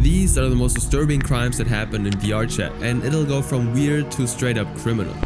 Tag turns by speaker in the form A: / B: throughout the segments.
A: These are the most disturbing crimes that happen in VRChat, and it'll go from weird to straight up criminal.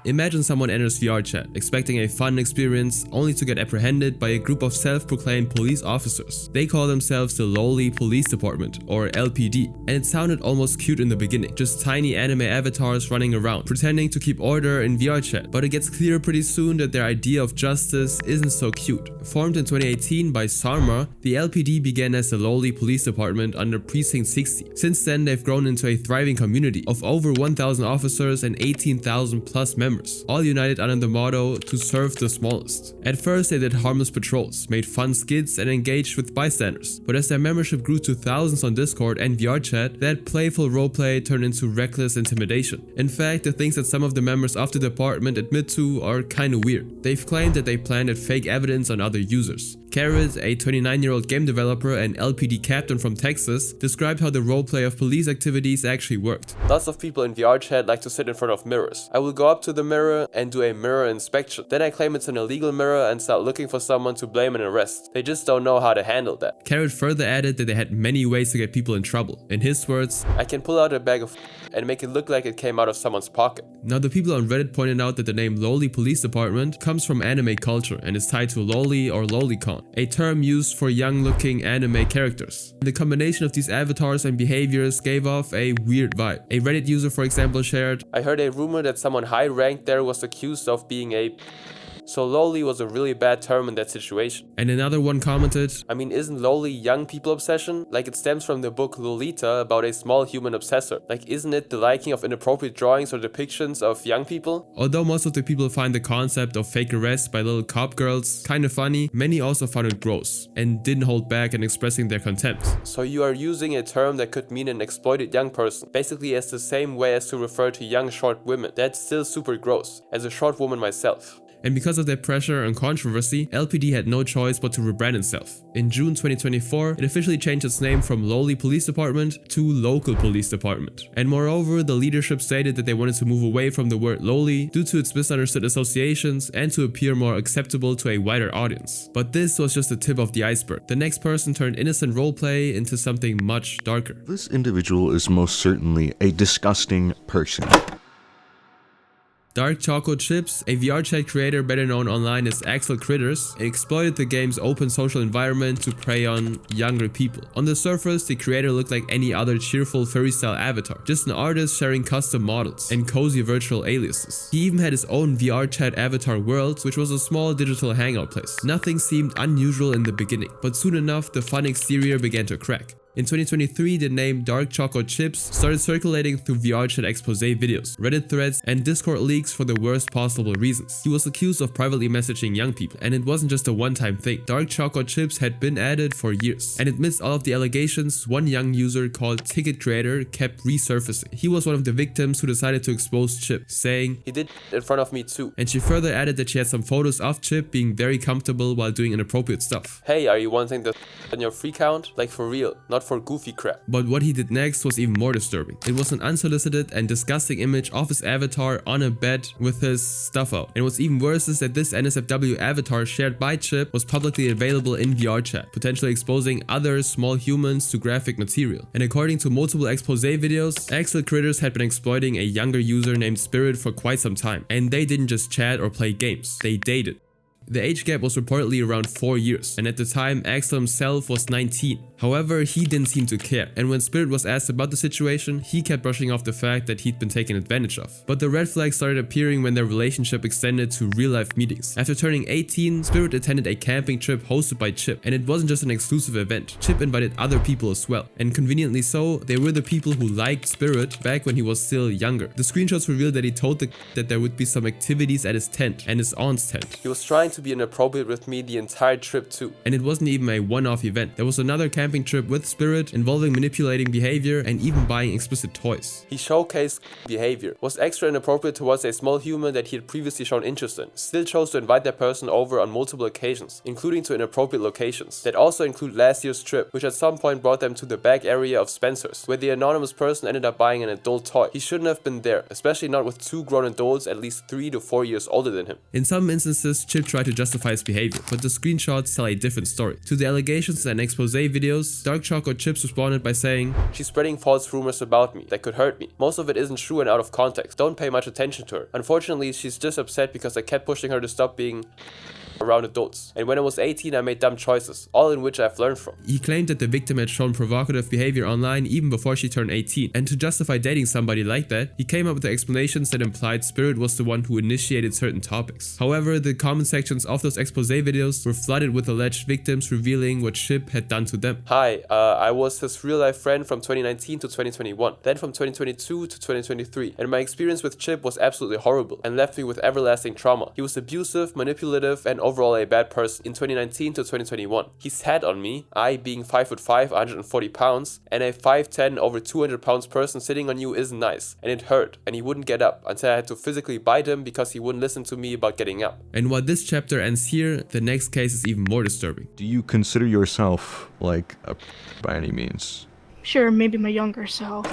A: Imagine someone enters VRChat, expecting a fun experience, only to get apprehended by a group of self-proclaimed police officers. They call themselves the Lowly Police Department, or LPD, and it sounded almost cute in the beginning, just tiny anime avatars running around, pretending to keep order in VRChat. But it gets clear pretty soon that their idea of justice isn't so cute. Formed in 2018 by Sarma, the LPD began as the Lowly Police Department under Precinct 60. Since then, they've grown into a thriving community of over 1,000 officers and 18,000 plus members, all united under the motto to serve the smallest. At first, they did harmless patrols, made fun skits, and engaged with bystanders. But as their membership grew to thousands on Discord and VRChat, that playful roleplay turned into reckless intimidation. In fact, the things that some of the members of the department admit to are kinda weird. They've claimed that they planted fake evidence on other users. Carrot, a 29-year-old game developer and LPD captain from Texas, described how the roleplay of police activities actually worked.
B: Lots of people in VRChat like to sit in front of mirrors. I will go up to the mirror and do a mirror inspection. Then I claim it's an illegal mirror and start looking for someone to blame and arrest. They just don't know how to handle that.
A: Carrot further added that they had many ways to get people in trouble. In his words,
B: I can pull out a bag of and make it look like it came out of someone's pocket.
A: Now, the people on Reddit pointed out that the name Lowly Police Department comes from anime culture and is tied to loli or lolicon, a term used for young-looking anime characters. The combination of these avatars and behaviors gave off a weird vibe. A Reddit user, for example, shared,
B: I heard a rumor that someone high-ranked there was accused of being a... So lowly was a really bad term in that situation.
A: And another one commented,
B: I mean, isn't lowly young people obsession? Like, it stems from the book Lolita about a small human obsessor. Like, isn't it the liking of inappropriate drawings or depictions of young people?
A: Although most of the people find the concept of fake arrests by little cop girls kinda funny, many also found it gross and didn't hold back in expressing their contempt.
B: So you are using a term that could mean an exploited young person, basically as the same way as to refer to young short women. That's still super gross, as a short woman myself.
A: And because of that pressure and controversy, LPD had no choice but to rebrand itself. In June 2024, it officially changed its name from Lowly Police Department to Local Police Department. And moreover, the leadership stated that they wanted to move away from the word lowly due to its misunderstood associations and to appear more acceptable to a wider audience. But this was just the tip of the iceberg. The next person turned innocent roleplay into something much darker.
C: This individual is most certainly a disgusting person.
A: Dark Choco Chips, a VRChat creator better known online as Axel exploited the game's open social environment to prey on younger people. On the surface, the creator looked like any other cheerful furry-style avatar, just an artist sharing custom models and cozy virtual aliases. He even had his own VRChat avatar world, which was a small digital hangout place. Nothing seemed unusual in the beginning, but soon enough, the fun exterior began to crack. In 2023, the name Dark Choco Chips started circulating through VRChat expose videos, Reddit threads, and Discord leaks for the worst possible reasons. He was accused of privately messaging young people, and it wasn't just a one-time thing. Dark Choco Chips had been at it for years, and amidst all of the allegations, one young user called Ticket Creator kept resurfacing. He was one of the victims who decided to expose Chip, saying,
B: He did in front of me too.
A: And she further added that she had some photos of Chip being very comfortable while doing inappropriate stuff.
B: Hey, are you wanting the on your free count? Like, for real, not for goofy crap.
A: But what he did next was even more disturbing. It was an unsolicited and disgusting image of his avatar on a bed with his stuff out. And what's even worse is that this NSFW avatar shared by Chip was publicly available in VRChat, potentially exposing other small humans to graphic material. And according to multiple expose videos, Axel had been exploiting a younger user named Spirit for quite some time. And they didn't just chat or play games, they dated. The age gap was reportedly around 4 years, and at the time Axel himself was 19. However, he didn't seem to care, and when Spirit was asked about the situation, he kept brushing off the fact that he'd been taken advantage of. But the red flags started appearing when their relationship extended to real-life meetings. After turning 18, Spirit attended a camping trip hosted by Chip, and it wasn't just an exclusive event. Chip invited other people as well, and conveniently so, they were the people who liked Spirit back when he was still younger. The screenshots revealed that he told that there would be some activities at his tent and his aunt's tent.
B: He was trying to be inappropriate with me the entire trip too.
A: And it wasn't even a one-off event. There was another camping trip with Spirit involving manipulating behavior and even buying explicit toys.
B: He showcased behavior, was extra inappropriate towards a small human that he had previously shown interest in, still chose to invite that person over on multiple occasions, including to inappropriate locations. That also include last year's trip, which at some point brought them to the back area of Spencer's, where the anonymous person ended up buying an adult toy. He shouldn't have been there, especially not with two grown adults at least 3 to 4 years older than him.
A: In some instances, Chip tried to justify his behavior, but the screenshots tell a different story. To the allegations and expose videos, videos, Dark Chocolate Chips responded by saying,
B: "She's spreading false rumors about me that could hurt me. Most of it isn't true and out of context. Don't pay much attention to her. Unfortunately, she's just upset because I kept pushing her to stop being around adults. And when I was 18, I made dumb choices, all in which I've learned from."
A: He claimed that the victim had shown provocative behavior online even before she turned 18, and to justify dating somebody like that, he came up with the explanations that implied Spirit was the one who initiated certain topics. However, the comment sections of those expose videos were flooded with alleged victims revealing what Chip had done to them.
B: "Hi, I was his real-life friend from 2019 to 2021, then from 2022 to 2023, and my experience with Chip was absolutely horrible and left me with everlasting trauma. He was abusive, manipulative, and overall a bad person in 2019 to 2021. He sat on me, I being 5'5", 140 pounds, and a 5'10", over 200 pounds person sitting on you isn't nice, and it hurt, and he wouldn't get up until I had to physically bite him because he wouldn't listen to me about getting up."
A: And while this chapter ends here, the next case is even more disturbing.
C: Do you consider yourself like a by any means?
D: Sure, maybe my younger self.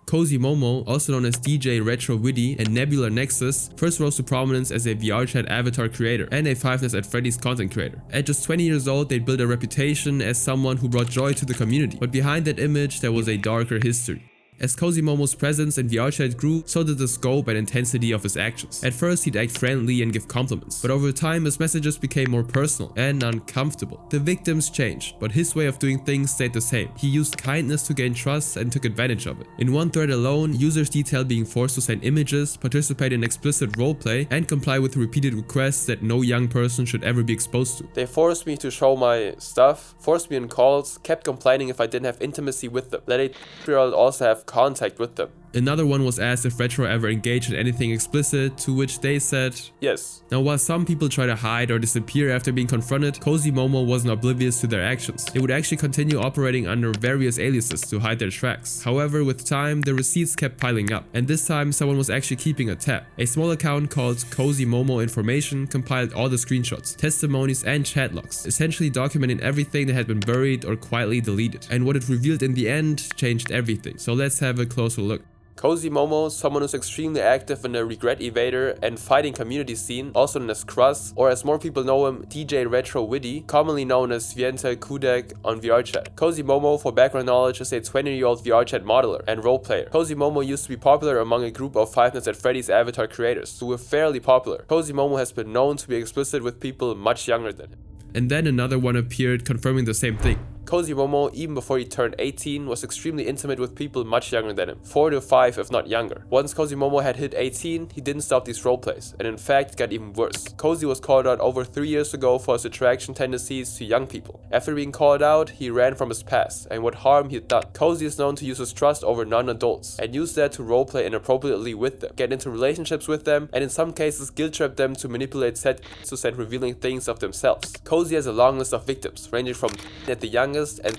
A: Cozy Momo, also known as DJ Retro Witty and Nebula Nexus, first rose to prominence as a VRChat avatar creator and a Five Nights at Freddy's content creator. At just 20 years old, they'd built a reputation as someone who brought joy to the community, but behind that image there was a darker history. As Cozy Momo's presence in VRChat grew, so did the scope and intensity of his actions. At first, he'd act friendly and give compliments, but over time, his messages became more personal and uncomfortable. The victims changed, but his way of doing things stayed the same. He used kindness to gain trust and took advantage of it. In one thread alone, users detailed being forced to send images, participate in explicit roleplay, and comply with repeated requests that no young person should ever be exposed to.
B: "They forced me to show my stuff, forced me in calls, kept complaining if I didn't have intimacy with them, let a 3-year-old also have contact with them."
A: Another one was asked if Retro ever engaged in anything explicit, to which they said
B: "Yes."
A: Now, while some people try to hide or disappear after being confronted, Cozy Momo wasn't oblivious to their actions. They would actually continue operating under various aliases to hide their tracks. However, with time, the receipts kept piling up, and this time someone was actually keeping a tab. A small account called Cozy Momo Information compiled all the screenshots, testimonies, and chat logs, essentially documenting everything that had been buried or quietly deleted. And what it revealed in the end changed everything. So let's have a closer look.
B: Cozy Momo, someone who's extremely active in the regret evader and fighting community scene, also known as Krus, or as more people know him, DJ Retro Witty, commonly known as Viente Kudek on VRChat. Cozy Momo, for background knowledge, is a 20-year-old VRChat modeler and roleplayer. Cozy Momo used to be popular among a group of Five Nights at Freddy's avatar creators, who were fairly popular. Cozy Momo has been known to be explicit with people much younger than him.
A: And then another one appeared confirming the same thing.
B: Cozy Momo, even before he turned 18, was extremely intimate with people much younger than him, 4 to 5 if not younger. Once Cozy Momo had hit 18, he didn't stop these roleplays, and in fact got even worse. Cozy was called out over 3 years ago for his attraction tendencies to young people. After being called out, he ran from his past and what harm he'd done. Cozy is known to use his trust over non-adults, and use that to roleplay inappropriately with them, get into relationships with them, and in some cases guilt trap them to manipulate set to send revealing things of themselves. Cozy has a long list of victims, ranging from at the youngest and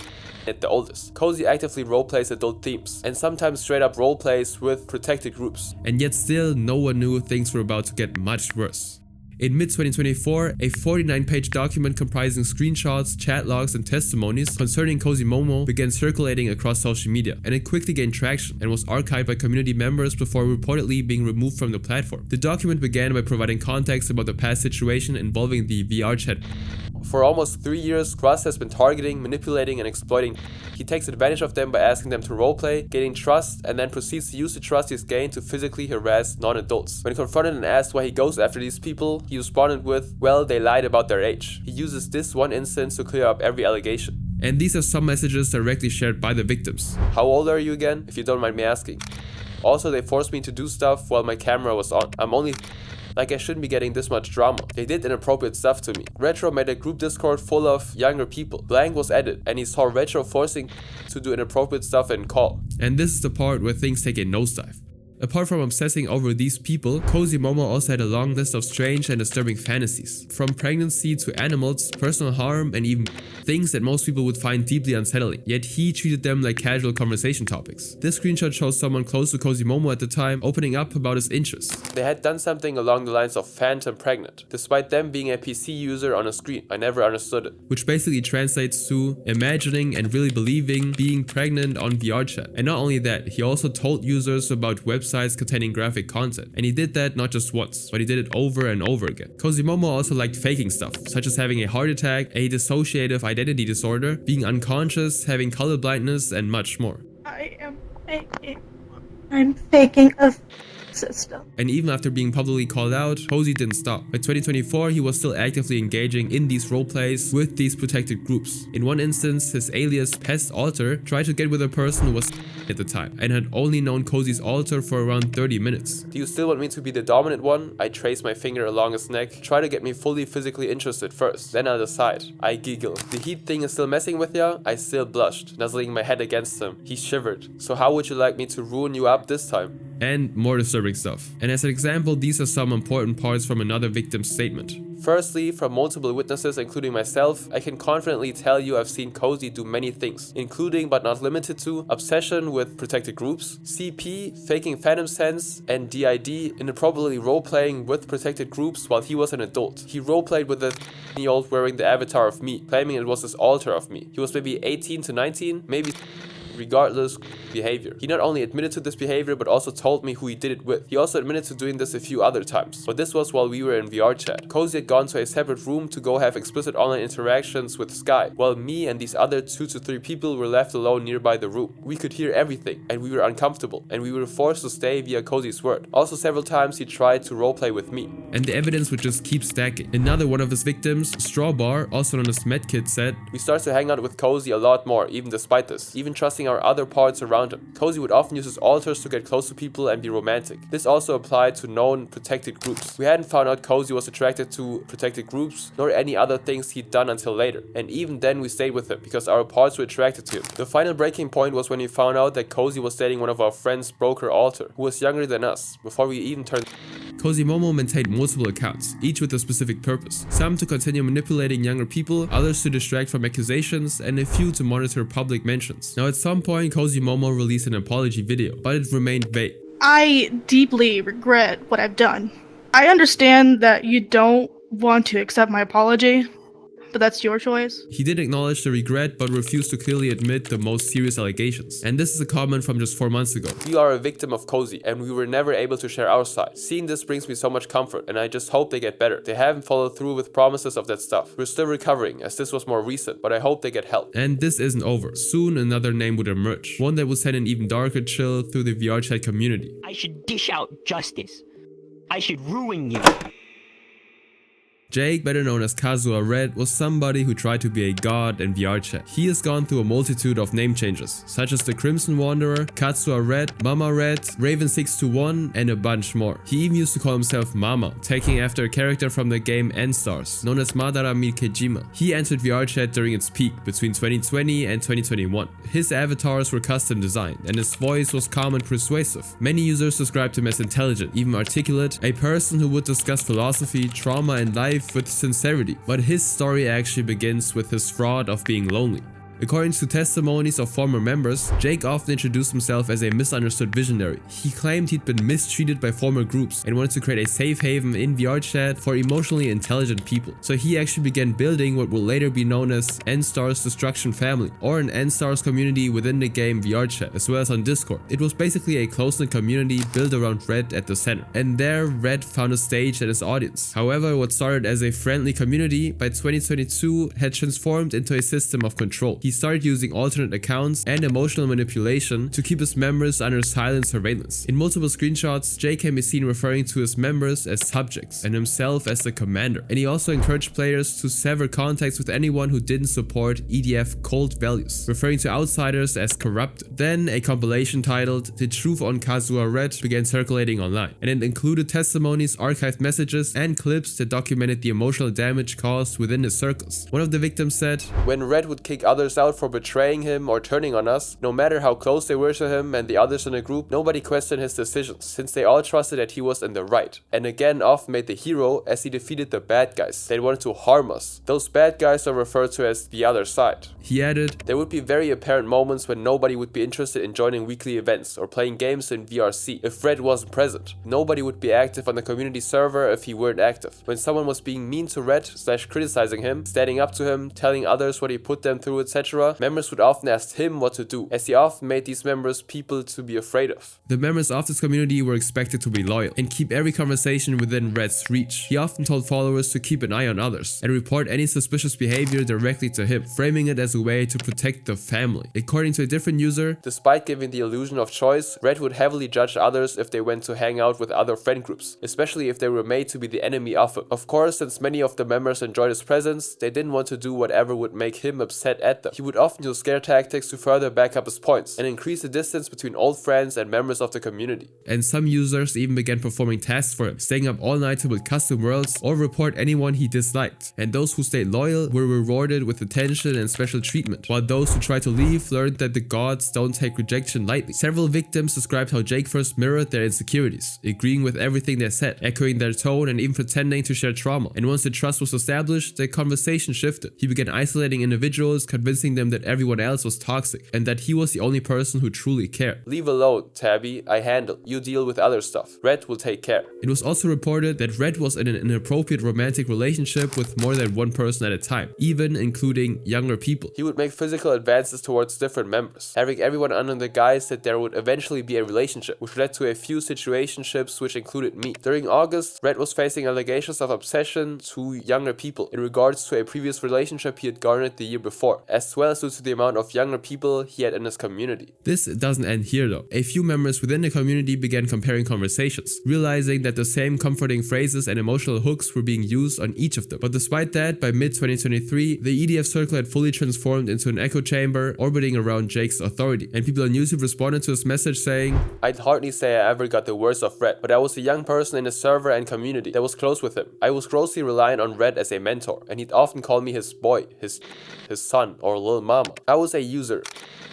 B: at the oldest. Cozy actively roleplays adult themes, and sometimes straight up roleplays with protected groups.
A: And yet still, no one knew things were about to get much worse. In mid-2024, a 49-page document comprising screenshots, chat logs, and testimonies concerning Cozy Momo began circulating across social media, and it quickly gained traction and was archived by community members before reportedly being removed from the platform. The document began by providing context about the past situation involving the VRChat.
B: For almost 3 years, Krus has been targeting, manipulating, and exploiting. He takes advantage of them by asking them to roleplay, gaining trust, and then proceeds to use the trust he's gained to physically harass non-adults. When confronted and asked why he goes after these people, he responded with, well, they lied about their age. He uses this one instance to clear up every allegation.
A: And these are some messages directly shared by the victims.
B: How old are you again, if you don't mind me asking? Also, they forced me to do stuff while my camera was on. I'm only like I shouldn't be getting this much drama. They did inappropriate stuff to me. Retro made a group Discord full of younger people. Blank was added, and he saw Retro forcing to do inappropriate stuff in call.
A: And this is the part where things take a nosedive. Apart from obsessing over these people, Cozy Momo also had a long list of strange and disturbing fantasies. From pregnancy to animals, personal harm, and even things that most people would find deeply unsettling. Yet he treated them like casual conversation topics. This screenshot shows someone close to Cozy Momo at the time opening up about his interests.
B: They had done something along the lines of phantom pregnant, despite them being a PC user on a screen. I never understood it.
A: Which basically translates to imagining and really believing being pregnant on VRChat. And not only that, he also told users about websites websites containing graphic content. And he did that not just once, but he did it over and over again. Cozy Momo also liked faking stuff, such as having a heart attack, a dissociative identity disorder, being unconscious, having color blindness, and much more.
D: I'm faking a system.
A: And even after being publicly called out, Cozy didn't stop. By 2024, he was still actively engaging in these roleplays with these protected groups. In one instance, his alias Pest Alter tried to get with a person who was at the time and had only known Cozy's alter for around 30 minutes.
B: Do you still want me to be the dominant one? I trace my finger along his neck, try to get me fully physically interested first, then I'll decide. I giggle. The heat thing is still messing with ya? I still blushed, nuzzling my head against him. He shivered. So how would you like me to ruin you up this time?
A: And more disturbing stuff. And as an example, these are some important parts from another victim's statement.
B: Firstly, from multiple witnesses including myself, I can confidently tell you I've seen Cozy do many things, including but not limited to obsession with protected groups, CP, faking phantom sense, and DID, inappropriately role-playing with protected groups while he was an adult. He role-played with a 13-year-old wearing the avatar of me, claiming it was his alter of me. He was maybe 18 to 19, maybe regardless behavior. He not only admitted to this behavior but also told me who he did it with. He also admitted to doing this a few other times, but this was while we were in VRChat. Cozy had gone to a separate room to go have explicit online interactions with Sky, while me and these other 2 to 3 people were left alone nearby the room. We could hear everything and we were uncomfortable and we were forced to stay via Cozy's word. Also several times he tried to roleplay with me.
A: And the evidence would just keep stacking. Another one of his victims, Strawbar, also known as Medkit, said,
B: "We started to hang out with Cozy a lot more, even despite this, even trusting our other parts around him. Cozy would often use his alters to get close to people and be romantic. This also applied to known protected groups. We hadn't found out Cozy was attracted to protected groups, nor any other things he'd done until later. And even then we stayed with him, because our parts were attracted to him. The final breaking point was when we found out that Cozy was dating one of our friends' broker alter, who was younger than us, before we even turned."
A: Cozy Momo maintained multiple accounts, each with a specific purpose. Some to continue manipulating younger people, others to distract from accusations, and a few to monitor public mentions. Now at some point, Cozy Momo released an apology video, but it remained vague.
D: I deeply regret what I've done. I understand that you don't want to accept my apology, but that's your choice.
A: He did acknowledge the regret, but refused to clearly admit the most serious allegations. And this is a comment from just 4 months ago.
B: "We are a victim of Cozy, and we were never able to share our side. Seeing this brings me so much comfort, and I just hope they get better. They haven't followed through with promises of that stuff. We're still recovering, as this was more recent, but I hope they get help."
A: And this isn't over. Soon another name would emerge, one that would send an even darker chill through the VRChat community.
E: "I should dish out justice. I should ruin you."
A: Jake, better known as Kazua Red, was somebody who tried to be a god in VRChat. He has gone through a multitude of name changes, such as the Crimson Wanderer, Katsua Red, Mama Red, Raven621, and a bunch more. He even used to call himself Mama, taking after a character from the game Endorse, known as Madara Mikejima. He entered VRChat during its peak, between 2020 and 2021. His avatars were custom designed, and his voice was calm and persuasive. Many users described him as intelligent, even articulate, a person who would discuss philosophy, trauma, and life with sincerity, but his story actually begins with his fraud of being lonely. According to testimonies of former members, Jake often introduced himself as a misunderstood visionary. He claimed he'd been mistreated by former groups and wanted to create a safe haven in VRChat for emotionally intelligent people. So he actually began building what will later be known as N-Star's Destruction Family, or an N-Stars community within the game VRChat, as well as on Discord. It was basically a close-knit community built around Red at the center, and there Red found a stage and his audience. However, what started as a friendly community by 2022 had transformed into a system of control. He started using alternate accounts and emotional manipulation to keep his members under silent surveillance. In multiple screenshots, Jake can be seen referring to his members as subjects and himself as the commander. And he also encouraged players to sever contacts with anyone who didn't support EDF cult values, referring to outsiders as corrupted. Then a compilation titled "The Truth on Kazua Red" began circulating online, and it included testimonies, archived messages, and clips that documented the emotional damage caused within his circles. One of the victims said,
B: "When Red would kick others out for betraying him or turning on us, no matter how close they were to him and the others in the group, nobody questioned his decisions, since they all trusted that he was in the right, and again often made the hero as he defeated the bad guys. They wanted to harm us. Those bad guys are referred to as the other side."
A: He added,
B: "There would be very apparent moments when nobody would be interested in joining weekly events or playing games in VRC if Red wasn't present. Nobody would be active on the community server if he weren't active. When someone was being mean to Red / criticizing him, standing up to him, telling others what he put them through, etc., etc., members would often ask him what to do, as he often made these members people to be afraid of.
A: The members of this community were expected to be loyal and keep every conversation within Red's reach. He often told followers to keep an eye on others and report any suspicious behavior directly to him, framing it as a way to protect the family. According to a different user,
B: despite giving the illusion of choice, Red would heavily judge others if they went to hang out with other friend groups, especially if they were made to be the enemy of him. Of course, since many of the members enjoyed his presence, they didn't want to do whatever would make him upset at them. He would often use scare tactics to further back up his points and increase the distance between old friends and members of the community.
A: And some users even began performing tasks for him, staying up all night to build custom worlds or report anyone he disliked. And those who stayed loyal were rewarded with attention and special treatment, while those who tried to leave learned that the gods don't take rejection lightly. Several victims described how Jake first mirrored their insecurities, agreeing with everything they said, echoing their tone and even pretending to share trauma. And once the trust was established, the conversation shifted. He began isolating individuals, convincing them that everyone else was toxic and that he was the only person who truly cared.
B: Leave alone, Tabby, I handle. You deal with other stuff. Red will take care.
A: It was also reported that Red was in an inappropriate romantic relationship with more than one person at a time, even including younger people.
B: He would make physical advances towards different members, having everyone under the guise that there would eventually be a relationship, which led to a few situationships which included me. During August, Red was facing allegations of obsession to younger people in regards to a previous relationship he had garnered the year before, as well as due to the amount of younger people he had in his community.
A: This doesn't end here though. A few members within the community began comparing conversations, realizing that the same comforting phrases and emotional hooks were being used on each of them. But despite that, by mid-2023, the EDF circle had fully transformed into an echo chamber orbiting around Jake's authority, and people on YouTube responded to his message saying,
B: I'd hardly say I ever got the worst of Red, but I was a young person in the server and community that was close with him. I was grossly reliant on Red as a mentor, and he'd often call me his boy, his son, or little mama. I was a user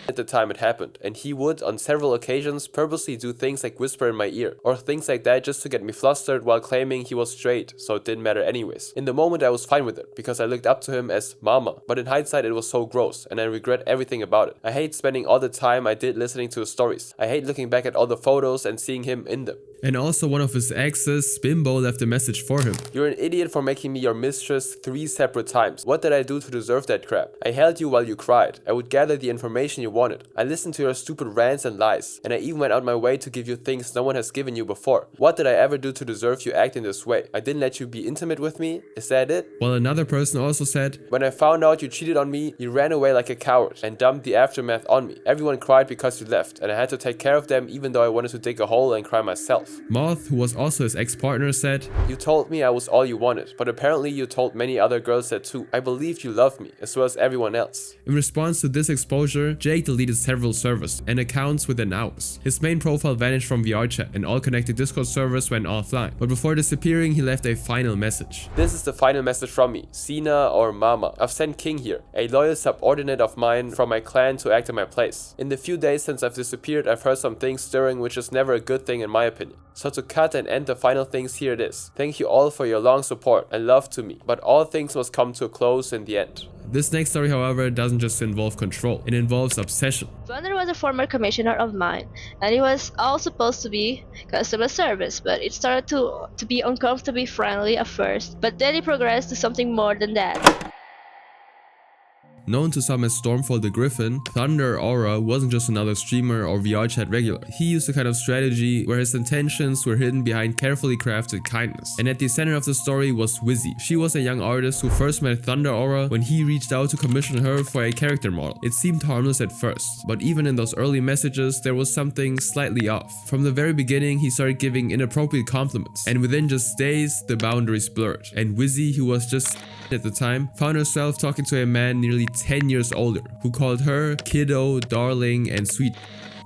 B: at the time it happened, and he would, on several occasions, purposely do things like whisper in my ear, or things like that just to get me flustered while claiming he was straight, so it didn't matter anyways. In the moment I was fine with it, because I looked up to him as mama, but in hindsight it was so gross, and I regret everything about it. I hate spending all the time I did listening to his stories. I hate looking back at all the photos and seeing him in them.
A: And also one of his exes, Bimbo, left a message for him.
B: You're an idiot for making me your mistress 3 separate times. What did I do to deserve that crap? I held you while you cried. I would gather the information you wanted. I listened to your stupid rants and lies. And I even went out my way to give you things no one has given you before. What did I ever do to deserve you acting this way? I didn't let you be intimate with me? Is that it?
A: While another person also said,
B: when I found out you cheated on me, you ran away like a coward and dumped the aftermath on me. Everyone cried because you left, and I had to take care of them even though I wanted to dig a hole and cry myself.
A: Moth, who was also his ex-partner, said,
B: you told me I was all you wanted, but apparently you told many other girls that too. I believed you loved me, as well as everyone else.
A: In response to this exposure, Jake deleted several servers and accounts within hours. His main profile vanished from VRChat and all connected Discord servers went offline. But before disappearing, he left a final message.
B: This is the final message from me, Sina or Mama. I've sent King here, a loyal subordinate of mine from my clan to act in my place. In the few days since I've disappeared, I've heard some things stirring, which is never a good thing in my opinion. So to cut and end the final things, here it is. Thank you all for your long support and love to me, but all things must come to a close in the end.
A: This next story, however, doesn't just involve control, it involves obsession.
F: Thunder was a former commissioner of mine, and it was all supposed to be customer service, but it started to be uncomfortably friendly at first, but then it progressed to something more than that.
A: Known to some as Stormfall the Griffin, Thunder Aura wasn't just another streamer or VRChat regular. He used a kind of strategy where his intentions were hidden behind carefully crafted kindness. And at the center of the story was Wizzy. She was a young artist who first met Thunder Aura when he reached out to commission her for a character model. It seemed harmless at first, but even in those early messages there was something slightly off. From the very beginning he started giving inappropriate compliments, and within just days the boundaries blurred, and Wizzy, who was just at the time, found herself talking to a man nearly 10 years older, who called her kiddo, darling, and sweet.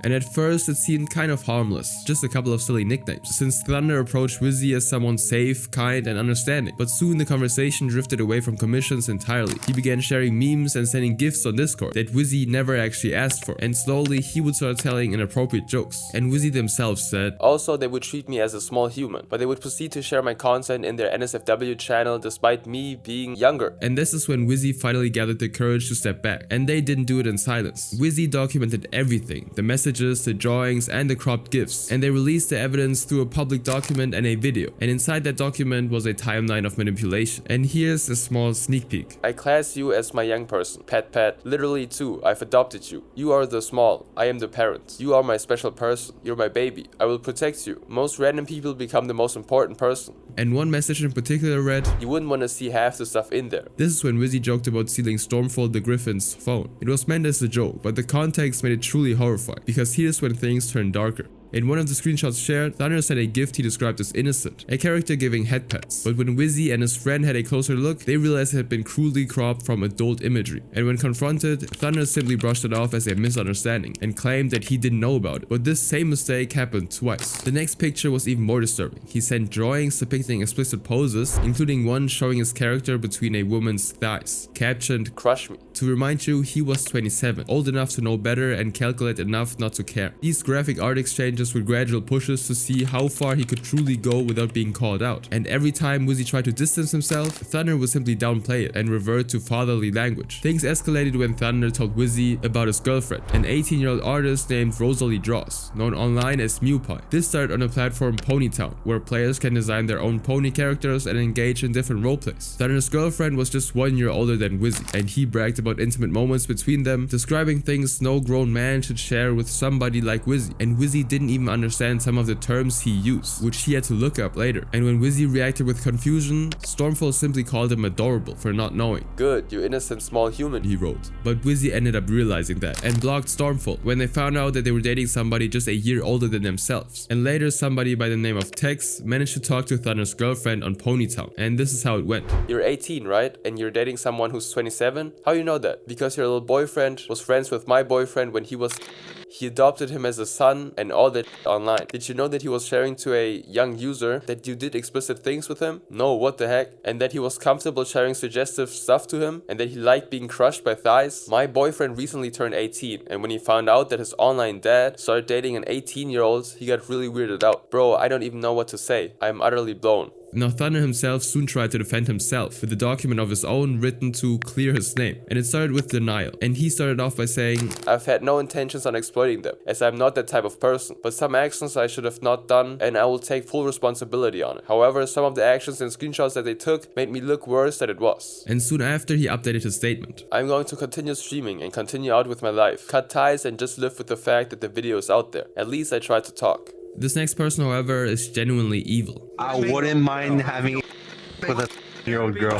A: And at first it seemed kind of harmless, just a couple of silly nicknames, since Thunder approached Wizzy as someone safe, kind, and understanding. But soon the conversation drifted away from commissions entirely. He began sharing memes and sending gifts on Discord that Wizzy never actually asked for, and slowly he would start telling inappropriate jokes. And Wizzy themselves said,
B: also they would treat me as a small human, but they would proceed to share my content in their NSFW channel despite me being younger.
A: And this is when Wizzy finally gathered the courage to step back, and they didn't do it in silence. Wizzy documented everything, the messages images, the drawings, and the cropped GIFs, and they released the evidence through a public document and a video, and inside that document was a timeline of manipulation. And here's a small sneak peek.
B: I class you as my young person. Pet. Literally too, I've adopted you. You are the small, I am the parent. You are my special person. You're my baby. I will protect you. Most random people become the most important person.
A: And one message in particular read,
B: You wouldn't want to see half the stuff in there.
A: This is when Wizzy joked about stealing Stormfall the Griffin's phone. It was meant as a joke, but the context made it truly horrifying, because here's when things turn darker. In one of the screenshots shared, Thunder had a gift he described as innocent, a character giving head pats. But when Wizzy and his friend had a closer look, they realized it had been crudely cropped from adult imagery. And when confronted, Thunder simply brushed it off as a misunderstanding and claimed that he didn't know about it. But this same mistake happened twice. The next picture was even more disturbing. He sent drawings depicting explicit poses, including one showing his character between a woman's thighs, captioned,
B: Crush me.
A: To remind you, he was 27, old enough to know better and calculate enough not to care. These graphic art exchanges were gradual pushes to see how far he could truly go without being called out. And every time Wizzy tried to distance himself, Thunder would simply downplay it and revert to fatherly language. Things escalated when Thunder told Wizzy about his girlfriend, an 18-year-old artist named Rosalie Draws, known online as MewPie. This started on a platform Ponytown, where players can design their own pony characters and engage in different roleplays. Thunder's girlfriend was just 1 year older than Wizzy, and he bragged about intimate moments between them, describing things no grown man should share with somebody like Wizzy. And Wizzy didn't even understand some of the terms he used, which he had to look up later. And when Wizzy reacted with confusion, Stormfall simply called him adorable for not knowing.
B: Good, you innocent small human,
A: he wrote. But Wizzy ended up realizing that and blocked Stormfall when they found out that they were dating somebody just a year older than themselves. And later somebody by the name of Tex managed to talk to Thunder's girlfriend on Ponytown, and this is how it went.
B: You're 18, right? And you're dating someone who's 27? How you know that? Because your little boyfriend was friends with my boyfriend when he adopted him as a son and all that online. Did you know that he was sharing to a young user that you did explicit things with him? No, what the heck? And that he was comfortable sharing suggestive stuff to him? And that he liked being crushed by thighs? My boyfriend recently turned 18, and when he found out that his online dad started dating an 18-year-old, he got really weirded out. Bro, I don't even know what to say. I'm utterly blown.
A: Now Thunder himself soon tried to defend himself with a document of his own written to clear his name, and it started with denial. And he started off by saying,
B: I've had no intentions on exploiting them, as I'm not that type of person, but some actions I should have not done and I will take full responsibility on it. However, some of the actions and screenshots that they took made me look worse than it was.
A: And soon after he updated his statement.
B: I'm going to continue streaming and continue out with my life, cut ties and just live with the fact that the video is out there. At least I tried to talk.
A: This next person, however, is genuinely evil.
G: I wouldn't mind having with a year-old girl.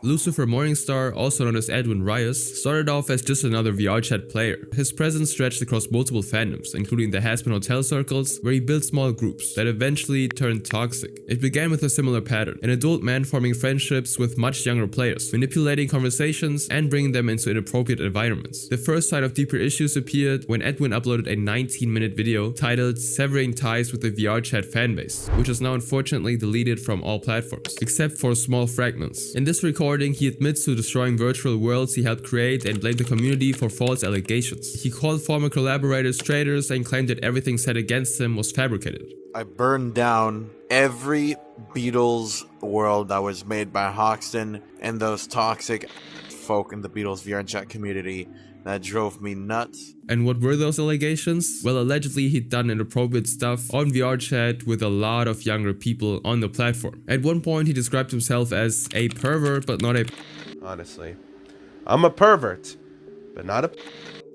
A: Lucifer Morningstar, also known as Edwin Rios, started off as just another VRChat player. His presence stretched across multiple fandoms, including the Hazbin Hotel circles, where he built small groups that eventually turned toxic. It began with a similar pattern, an adult man forming friendships with much younger players, manipulating conversations and bringing them into inappropriate environments. The first sign of deeper issues appeared when Edwin uploaded a 19-minute video titled Severing Ties with the VRChat fanbase, which is now unfortunately deleted from all platforms, except for small fragments. In this recording, he admits to destroying virtual worlds he helped create and blamed the community for false allegations. He called former collaborators traitors and claimed that everything said against him was fabricated.
H: I burned down every Beatles world that was made by Hoxton and those toxic folk in the Beatles VRChat community. That drove me nuts.
A: And what were those allegations? Well, allegedly he'd done inappropriate stuff on VRChat with a lot of younger people on the platform. At one point he described himself as a pervert but not a
I: Honestly, I'm a pervert, but not a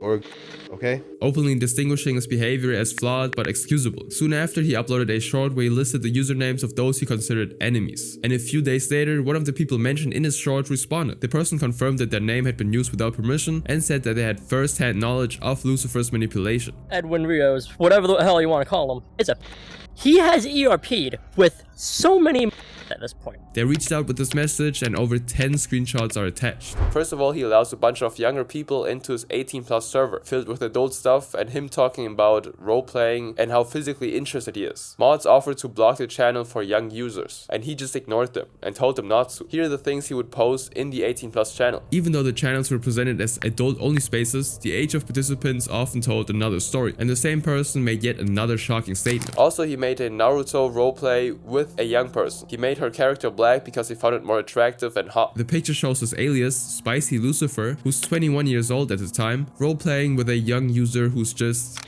I: or okay?
A: Openly distinguishing his behavior as flawed but excusable. Soon after, he uploaded a short where he listed the usernames of those he considered enemies. And a few days later, one of the people mentioned in his short responded. The person confirmed that their name had been used without permission and said that they had first-hand knowledge of Lucifer's manipulation.
J: Edwin Rios, whatever the hell you want to call him, he has ERP'd with so many at this point.
A: They reached out with this message and over 10 screenshots are attached.
B: First of all, he allows a bunch of younger people into his 18+ server, filled with adult stuff and him talking about role-playing and how physically interested he is. Mods offered to block the channel for young users, and he just ignored them and told them not to. Here are the things he would post in the 18+ channel.
A: Even though the channels were presented as adult-only spaces, the age of participants often told another story, and the same person made yet another shocking statement.
B: Also, he made a Naruto roleplay with a young person. He made her character black because he found it more attractive and hot.
A: The picture shows his alias, Spicy Lucifer, who's 21 years old at the time, role-playing with a young user who's just...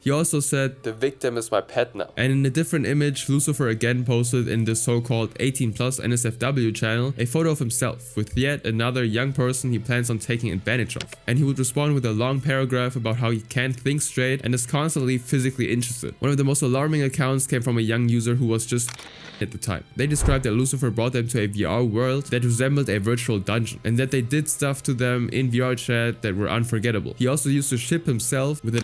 A: He also said,
B: "The victim is my pet now."
A: And in a different image, Lucifer again posted in the so-called 18+ NSFW channel a photo of himself with yet another young person he plans on taking advantage of. And he would respond with a long paragraph about how he can't think straight and is constantly physically interested. One of the most alarming accounts came from a young user who was just at the time. They described that Lucifer brought them to a VR world that resembled a virtual dungeon and that they did stuff to them in VRChat that were unforgettable. He also used to ship himself with a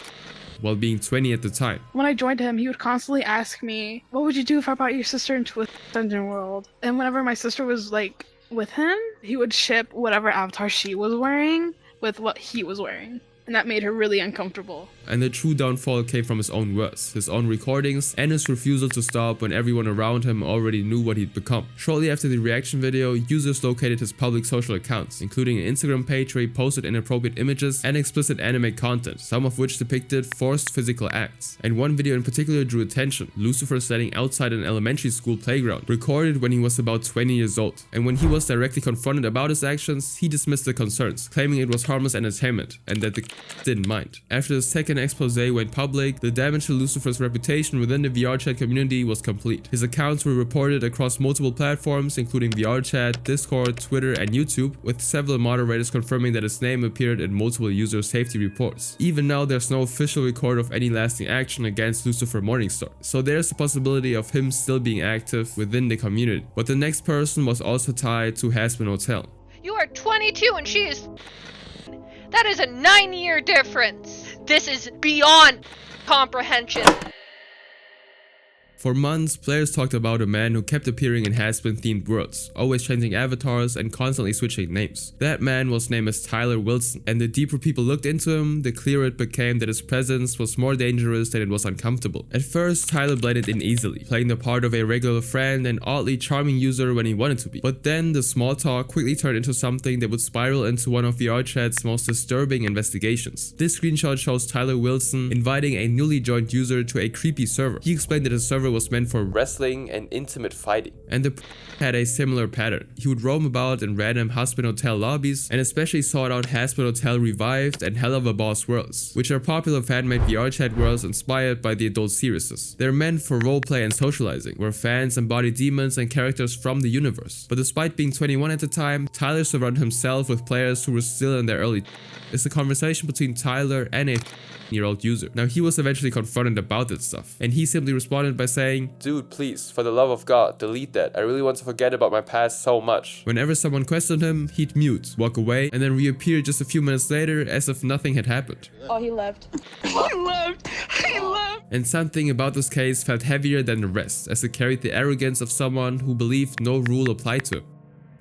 A: while being 20 at the time.
D: When I joined him, he would constantly ask me, what would you do if I brought your sister into a dungeon world? And whenever my sister was like with him, he would ship whatever avatar she was wearing with what he was wearing. And that made her really uncomfortable.
A: And the true downfall came from his own words, his own recordings, and his refusal to stop when everyone around him already knew what he'd become. Shortly after the reaction video, users located his public social accounts, including an Instagram page where he posted inappropriate images and explicit anime content, some of which depicted forced physical acts. And one video in particular drew attention: Lucifer standing outside an elementary school playground, recorded when he was about 20 years old. And when he was directly confronted about his actions, he dismissed the concerns, claiming it was harmless entertainment and that the didn't mind. After the second expose went public, the damage to Lucifer's reputation within the VRChat community was complete. His accounts were reported across multiple platforms, including VRChat, Discord, Twitter, and YouTube, with several moderators confirming that his name appeared in multiple user safety reports. Even now, there's no official record of any lasting action against Lucifer Morningstar, so there's a possibility of him still being active within the community. But the next person was also tied to Harassment Hotel.
K: You are 22 and she is... That is a 9-year difference. This is beyond comprehension.
A: For months, players talked about a man who kept appearing in harassment-themed worlds, always changing avatars and constantly switching names. That man was named as Tyler Wilson, and the deeper people looked into him, the clearer it became that his presence was more dangerous than it was uncomfortable. At first, Tyler blended in easily, playing the part of a regular friend and oddly charming user when he wanted to be. But then, the small talk quickly turned into something that would spiral into one of VRChat's most disturbing investigations. This screenshot shows Tyler Wilson inviting a newly joined user to a creepy server. He explained that his server was meant for
B: wrestling and intimate fighting.
A: And the had a similar pattern. He would roam about in random Harassment Hotel lobbies and especially sought out Harassment Hotel Revived and Hell of a Boss worlds, which are popular fan-made VRChat worlds inspired by the adult series. They're meant for roleplay and socializing, where fans embody demons and characters from the universe. But despite being 21 at the time, Tyler surrounded himself with players who were still in their early. It's a conversation between Tyler and a year-old user. Now, he was eventually confronted about that stuff, and he simply responded by saying,
B: "Dude, please, for the love of God, delete that. I really want to forget about my past so much."
A: Whenever someone questioned him, he'd mute, walk away, and then reappear just a few minutes later as if nothing had happened.
K: Oh, he left. He left. He left.
A: And something about this case felt heavier than the rest, as it carried the arrogance of someone who believed no rule applied to him.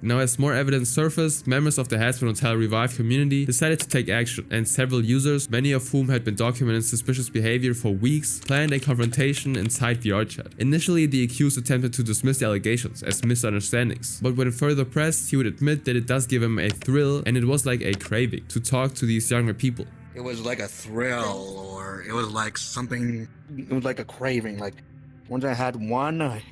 A: Now, as more evidence surfaced, members of the Harassment Hotel Revive community decided to take action, and several users, many of whom had been documenting suspicious behavior for weeks, planned a confrontation inside VRChat. Initially, the accused attempted to dismiss the allegations as misunderstandings, but when further pressed, he would admit that it does give him a thrill, and it was like a craving to talk to these younger people.
L: It was like a thrill, or it was like something, it was like a craving. Like, once I had one, I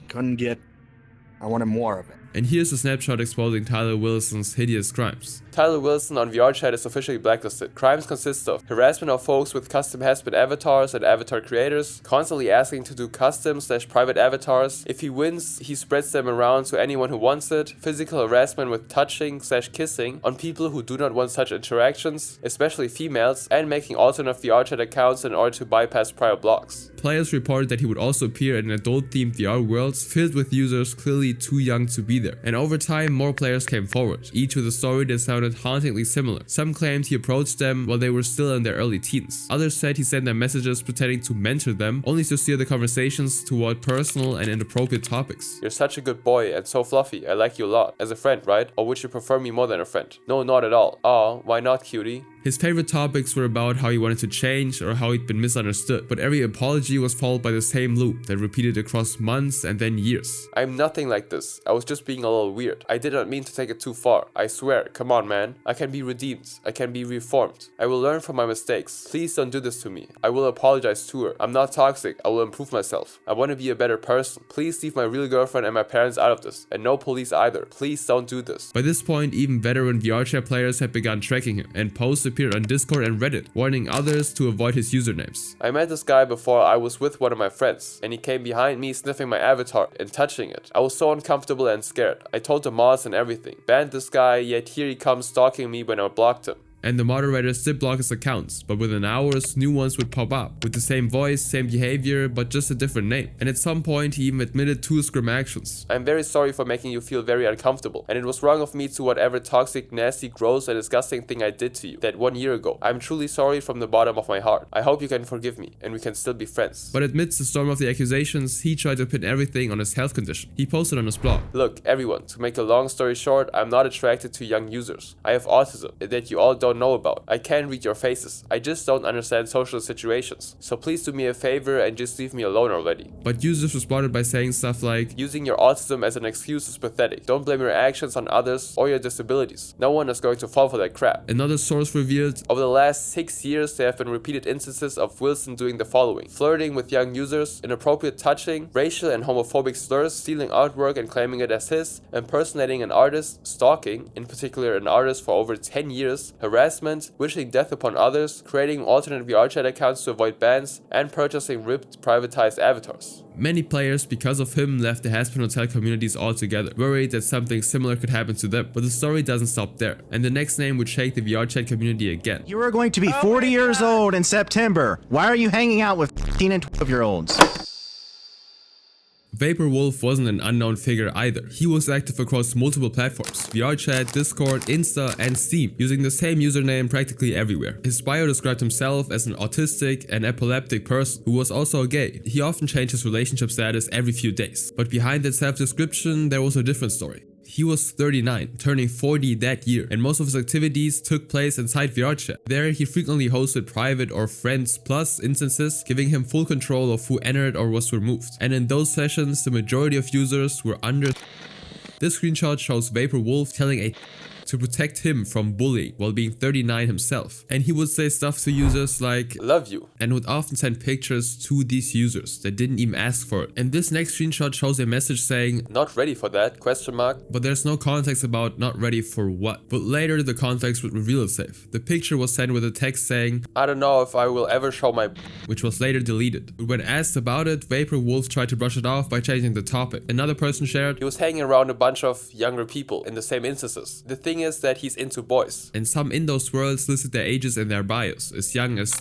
L: wanted more of it.
A: And here's a snapshot exposing Tyler Wilson's hideous crimes.
B: Tyler Wilson on VRChat is officially blacklisted. Crimes consist of harassment of folks with custom harassment avatars and avatar creators, constantly asking to do custom/private avatars. If he wins, he spreads them around to anyone who wants it, physical harassment with touching/kissing on people who do not want such interactions, especially females, and making alternate VRChat accounts in order to bypass prior blocks.
A: Players reported that he would also appear in adult-themed VR worlds filled with users clearly too young to be there. And over time, more players came forward, each with a story that sounded hauntingly similar. Some claimed he approached them while they were still in their early teens. Others said he sent them messages pretending to mentor them, only to steer the conversations toward personal and inappropriate topics.
B: "You're such a good boy and so fluffy. I like you a lot. As a friend, right? Or would you prefer me more than a friend?" "No, not at all." "Aw, why not, cutie?"
A: His favorite topics were about how he wanted to change or how he'd been misunderstood, but every apology was followed by the same loop that repeated across months and then years.
B: I'm nothing like this. I was just being a little weird. I did not mean to take it too far. I swear. Come on, man. I can be redeemed. I can be reformed. I will learn from my mistakes. Please don't do this to me. I will apologize to her. I'm not toxic. I will improve myself. I want to be a better person. Please leave my real girlfriend and my parents out of this. And no police either. Please don't do this.
A: By this point, even veteran VRChat players had begun tracking him, and posts appeared on Discord and Reddit, warning others to avoid his usernames.
B: I met this guy before I was with one of my friends, and he came behind me sniffing my avatar and touching it. I was so uncomfortable and scared. I told the mods and everything. Banned this guy, yet here he comes stalking me when I blocked him.
A: And the moderators did block his accounts, but within hours, new ones would pop up, with the same voice, same behavior, but just a different name. And at some point, he even admitted to his grim actions.
B: I'm very sorry for making you feel very uncomfortable, and it was wrong of me to whatever toxic, nasty, gross, and disgusting thing I did to you that 1 year ago. I'm truly sorry from the bottom of my heart. I hope you can forgive me, and we can still be friends.
A: But amidst the storm of the accusations, he tried to pin everything on his health condition. He posted on his blog.
B: Look, everyone, to make a long story short, I'm not attracted to young users. I have autism that you all don't know about. I can't read your faces. I just don't understand social situations. So please do me a favor and just leave me alone already.
A: But users responded by saying stuff like,
B: using your autism as an excuse is pathetic. Don't blame your actions on others or your disabilities. No one is going to fall for that crap.
A: Another source revealed,
B: over the last 6 years there have been repeated instances of Wilson doing the following: flirting with young users, inappropriate touching, racial and homophobic slurs, stealing artwork and claiming it as his, impersonating an artist, stalking, in particular an artist for over 10 years, harassment, wishing death upon others, creating alternate VRChat accounts to avoid bans, and purchasing ripped privatized avatars.
A: Many players, because of him, left the Harassment Hotel communities altogether, worried that something similar could happen to them. But the story doesn't stop there, and the next name would shake the VRChat community again.
M: You are going to be 40 years old in September. Why are you hanging out with 15 and 12-year-olds?
A: Vaporwolf wasn't an unknown figure either. He was active across multiple platforms: VRChat, Discord, Insta, and Steam, using the same username practically everywhere. His bio described himself as an autistic and epileptic person who was also gay. He often changed his relationship status every few days. But behind that self-description, there was a different story. He was 39, turning 40 that year, and most of his activities took place inside VRChat. There, he frequently hosted private or friends plus instances, giving him full control of who entered or was removed. And in those sessions, the majority of users were under. This screenshot shows Vaporwolf telling a to protect him from bullying while being 39 himself. And he would say stuff to users like,
B: "Love you,"
A: and would often send pictures to these users that didn't even ask for it. And this next screenshot shows a message saying,
B: "Not ready for that?" ?
A: But there's no context about not ready for what. But later the context would reveal itself. The picture was sent with a text saying,
B: "I don't know if I will ever show my,"
A: which was later deleted. But when asked about it, Vaporwolf tried to brush it off by changing the topic. Another person shared,
B: "He was hanging around a bunch of younger people in the same instances. The thing is that he's into boys."
A: And some in those worlds listed their ages in their bios, as young as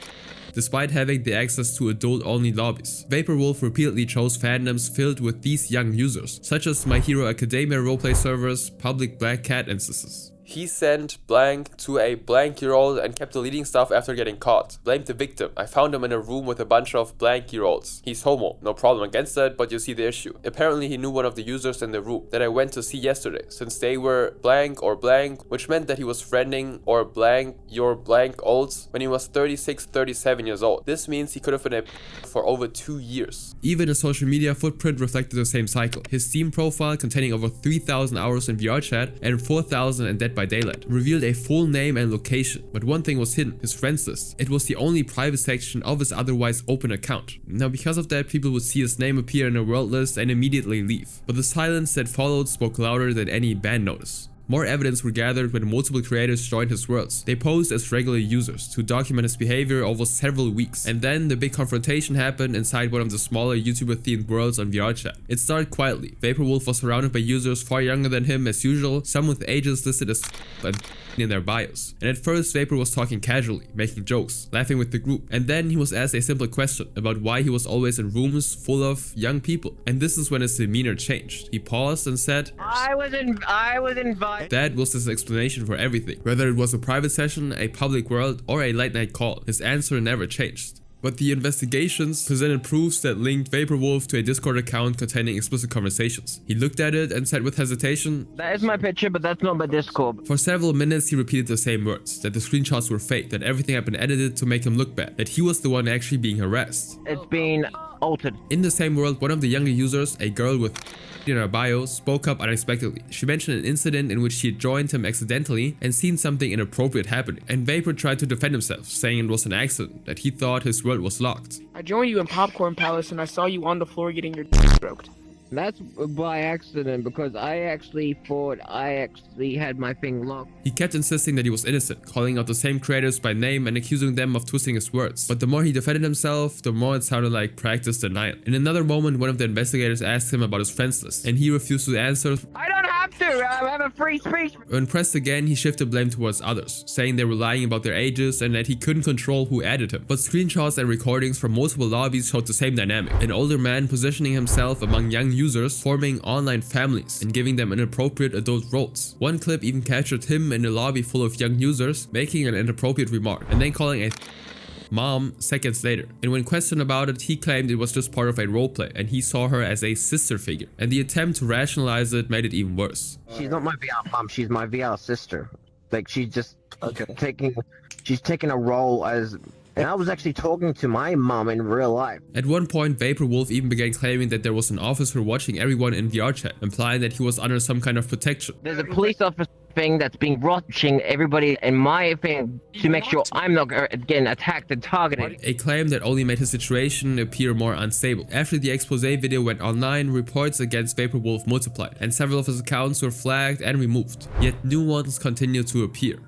A: despite having the access to adult-only lobbies. Vaporwolf repeatedly chose fandoms filled with these young users, such as My Hero Academia roleplay servers, public Black Cat instances.
B: He sent blank to a blank-year-old and kept deleting stuff after getting caught. Blamed the victim. I found him in a room with a bunch of blank-year-olds. He's homo. No problem against that, but you see the issue. Apparently he knew one of the users in the room that I went to see yesterday, since they were blank or blank, which meant that he was friending or blank your blank olds when he was 36, 37 years old. This means he could have been a for over 2 years.
A: Even his social media footprint reflected the same cycle. His Steam profile, containing over 3,000 hours in VRChat and 4,000 in Dead by Daylight, revealed a full name and location. But one thing was hidden: his friends list. It was the only private section of his otherwise open account. Now, because of that, people would see his name appear in a world list and immediately leave. But the silence that followed spoke louder than any ban notice. More evidence were gathered when multiple creators joined his worlds. They posed as regular users to document his behavior over several weeks. And then the big confrontation happened inside one of the smaller YouTuber-themed worlds on VRChat. It started quietly. Vaporwolf was surrounded by users far younger than him as usual, some with ages listed as and in their bios. And at first, Vapor was talking casually, making jokes, laughing with the group. And then he was asked a simple question about why he was always in rooms full of young people. And this is when his demeanor changed. He paused and said,
E: I was invited.
A: That was his explanation for everything. Whether it was a private session, a public world, or a late night call, his answer never changed. But the investigations presented proofs that linked Vaporwolf to a Discord account containing explicit conversations. He looked at it and said with hesitation,
E: That is my picture, but that's not my Discord.
A: For several minutes he repeated the same words, that the screenshots were fake, that everything had been edited to make him look bad, that he was the one actually being harassed.
E: It's been altered.
A: In the same world, one of the younger users, a girl with in her bio, spoke up unexpectedly. She mentioned an incident in which she had joined him accidentally and seen something inappropriate happening, and Vapor tried to defend himself, saying it was an accident, that he thought his world was locked.
N: I joined you in Popcorn Palace and I saw you on the floor getting your stroked.
E: That's by accident, because I actually thought I actually had my thing locked.
A: He kept insisting that he was innocent, calling out the same creators by name and accusing them of twisting his words. But the more he defended himself, the more it sounded like practiced denial. In another moment, one of the investigators asked him about his friends list, and he refused to answer.
E: I don't have to! I have a free speech!
A: When pressed again, he shifted blame towards others, saying they were lying about their ages and that he couldn't control who added him. But screenshots and recordings from multiple lobbies showed the same dynamic. An older man positioning himself among young users, forming online families and giving them inappropriate adult roles. One clip even captured him in a lobby full of young users making an inappropriate remark and then calling a mom seconds later. And when questioned about it, he claimed it was just part of a roleplay and he saw her as a sister figure. And the attempt to rationalize it made it even worse.
E: She's not my VR mom, she's my VR sister. Like, she's just taking a role as... And I was actually talking to my mom in real life.
A: At one point, Vaporwolf even began claiming that there was an officer watching everyone in VRChat, implying that he was under some kind of protection.
E: There's a police officer thing that's being watching everybody in my thing to make sure I'm not getting attacked and targeted.
A: A claim that only made his situation appear more unstable. After the expose video went online, reports against Vaporwolf multiplied, and several of his accounts were flagged and removed. Yet new ones continued to appear.